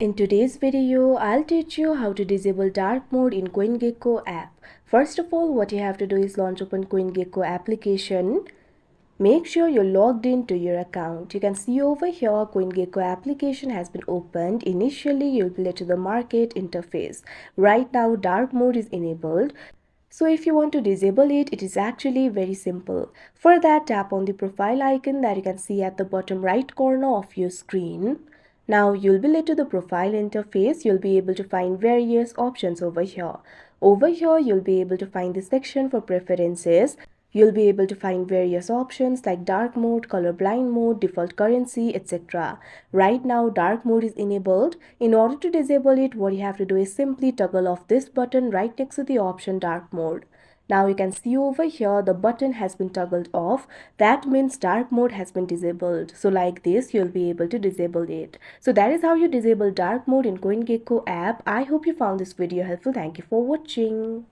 In today's video, I'll teach you how to disable dark mode in CoinGecko app. First of all, what you have to do is launch open CoinGecko application. Make sure you're logged into your account. You can see over here CoinGecko application has been opened. Initially, you'll be led to the market interface. Right now, dark mode is enabled. So if you want to disable it, it is actually very simple. For that, tap on the profile icon that you can see at the bottom right corner of your screen. Now you'll be led to the profile interface. You'll be able to find various options over here. Over here, you'll be able to find the section for preferences. You'll be able to find various options like dark mode, colorblind mode, default currency, etc. Right now, dark mode is enabled. In order to disable it, what you have to do is simply toggle off this button right next to the option dark mode. Now you can see over here the button has been toggled off. That means dark mode has been disabled. So like this, you'll be able to disable it. So that is how you disable dark mode in CoinGecko app. I hope you found this video helpful. Thank you for watching.